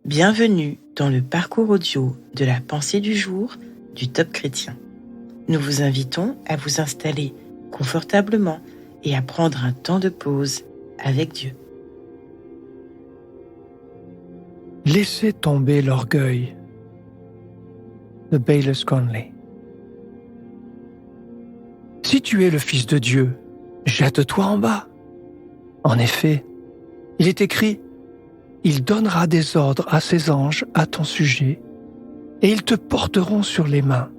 Bienvenue dans le parcours audio de la pensée du jour du Top Chrétien. Nous vous invitons à vous installer confortablement et à prendre un temps de pause avec Dieu. Laissez tomber l'orgueil de Baylis Conley. Si tu es le Fils de Dieu, jette-toi en bas. En effet, il est écrit: il donnera des ordres à ses anges à ton sujet, et ils te porteront sur les mains,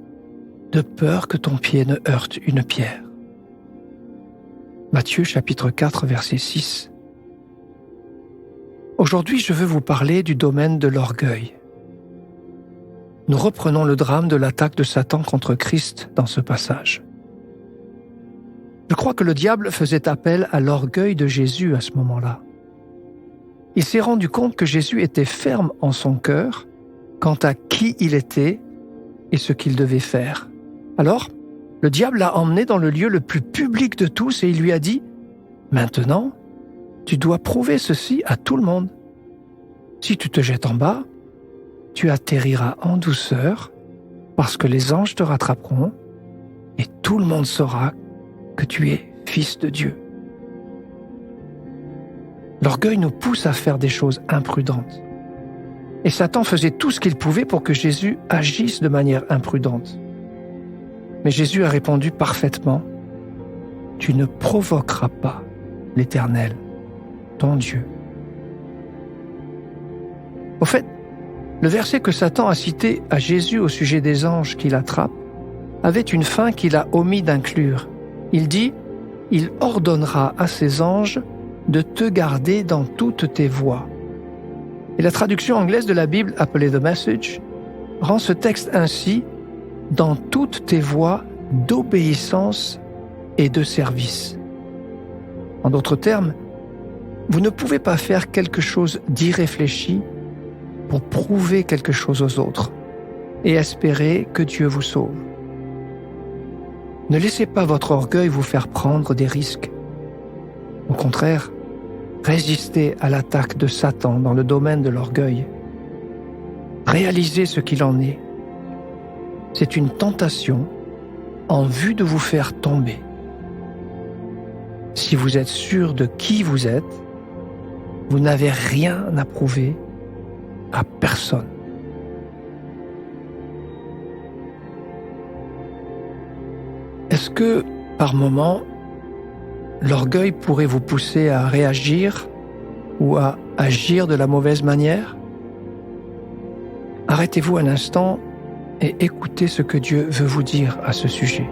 de peur que ton pied ne heurte une pierre. Matthieu chapitre 4, verset 6. Aujourd'hui, je veux vous parler du domaine de l'orgueil. Nous reprenons le drame de l'attaque de Satan contre Christ dans ce passage. Je crois que le diable faisait appel à l'orgueil de Jésus à ce moment-là. Il s'est rendu compte que Jésus était ferme en son cœur quant à qui il était et ce qu'il devait faire. Alors, le diable l'a emmené dans le lieu le plus public de tous et il lui a dit: « Maintenant, tu dois prouver ceci à tout le monde. Si tu te jettes en bas, tu atterriras en douceur parce que les anges te rattraperont et tout le monde saura que tu es fils de Dieu. » L'orgueil nous pousse à faire des choses imprudentes. Et Satan faisait tout ce qu'il pouvait pour que Jésus agisse de manière imprudente. Mais Jésus a répondu parfaitement: « Tu ne provoqueras pas l'Éternel, ton Dieu. » Au fait, le verset que Satan a cité à Jésus au sujet des anges qu'il attrape avait une fin qu'il a omis d'inclure. Il dit: « Il ordonnera à ses anges de te garder dans toutes tes voies. » Et la traduction anglaise de la Bible, appelée The Message, rend ce texte ainsi: « Dans toutes tes voies d'obéissance et de service. » En d'autres termes, vous ne pouvez pas faire quelque chose d'irréfléchi pour prouver quelque chose aux autres et espérer que Dieu vous sauve. Ne laissez pas votre orgueil vous faire prendre des risques. Au contraire, résistez à l'attaque de Satan dans le domaine de l'orgueil. Réalisez ce qu'il en est. C'est une tentation en vue de vous faire tomber. Si vous êtes sûr de qui vous êtes, vous n'avez rien à prouver à personne. Est-ce que, par moments, l'orgueil pourrait vous pousser à réagir ou à agir de la mauvaise manière? Arrêtez-vous un instant et écoutez ce que Dieu veut vous dire à ce sujet.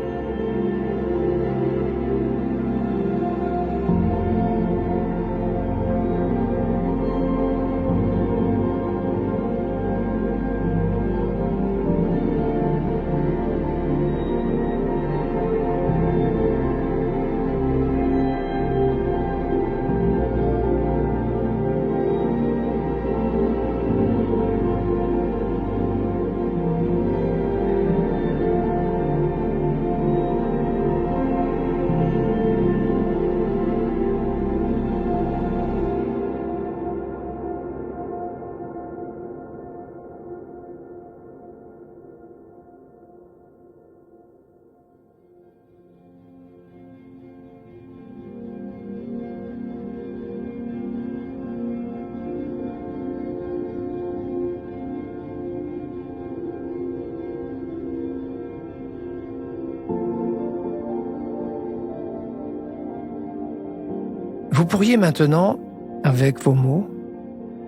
Vous pourriez maintenant, avec vos mots,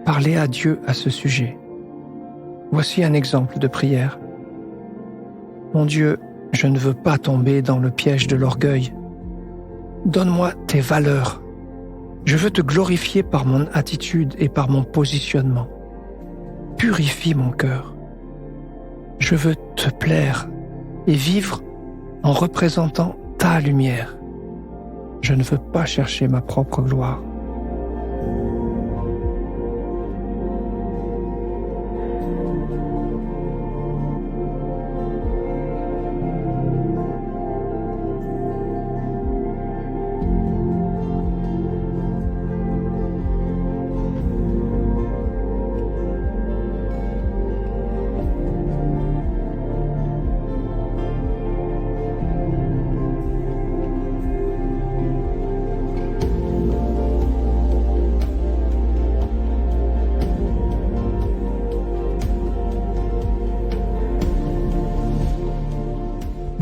parler à Dieu à ce sujet. Voici un exemple de prière. Mon Dieu, je ne veux pas tomber dans le piège de l'orgueil. Donne-moi tes valeurs. Je veux te glorifier par mon attitude et par mon positionnement. Purifie mon cœur. Je veux te plaire et vivre en représentant ta lumière. Je ne veux pas chercher ma propre gloire.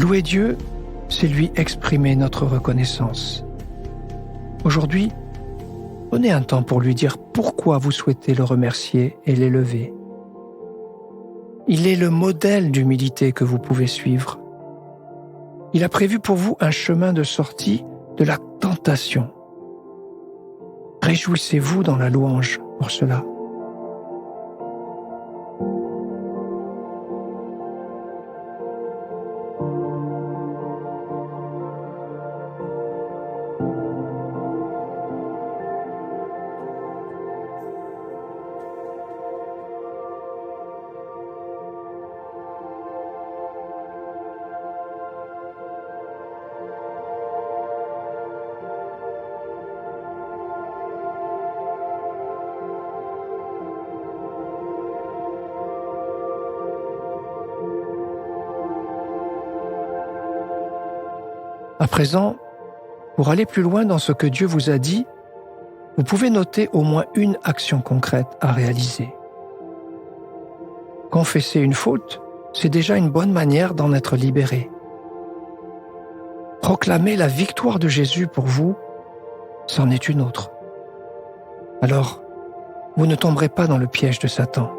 Louer Dieu, c'est lui exprimer notre reconnaissance. Aujourd'hui, prenez un temps pour lui dire pourquoi vous souhaitez le remercier et l'élever. Il est le modèle d'humilité que vous pouvez suivre. Il a prévu pour vous un chemin de sortie de la tentation. Réjouissez-vous dans la louange pour cela. À présent, pour aller plus loin dans ce que Dieu vous a dit, vous pouvez noter au moins une action concrète à réaliser. Confesser une faute, c'est déjà une bonne manière d'en être libéré. Proclamer la victoire de Jésus pour vous, c'en est une autre. Alors, vous ne tomberez pas dans le piège de Satan.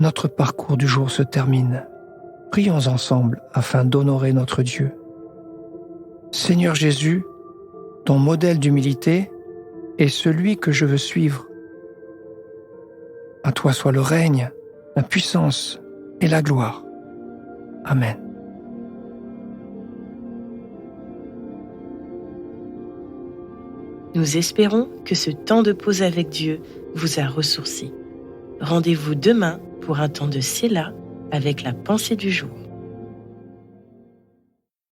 Notre parcours du jour se termine. Prions ensemble afin d'honorer notre Dieu. Seigneur Jésus, ton modèle d'humilité est celui que je veux suivre. À toi soit le règne, la puissance et la gloire. Amen. Nous espérons que ce temps de pause avec Dieu vous a ressourci. Rendez-vous demain pour un temps de Séla avec la pensée du jour.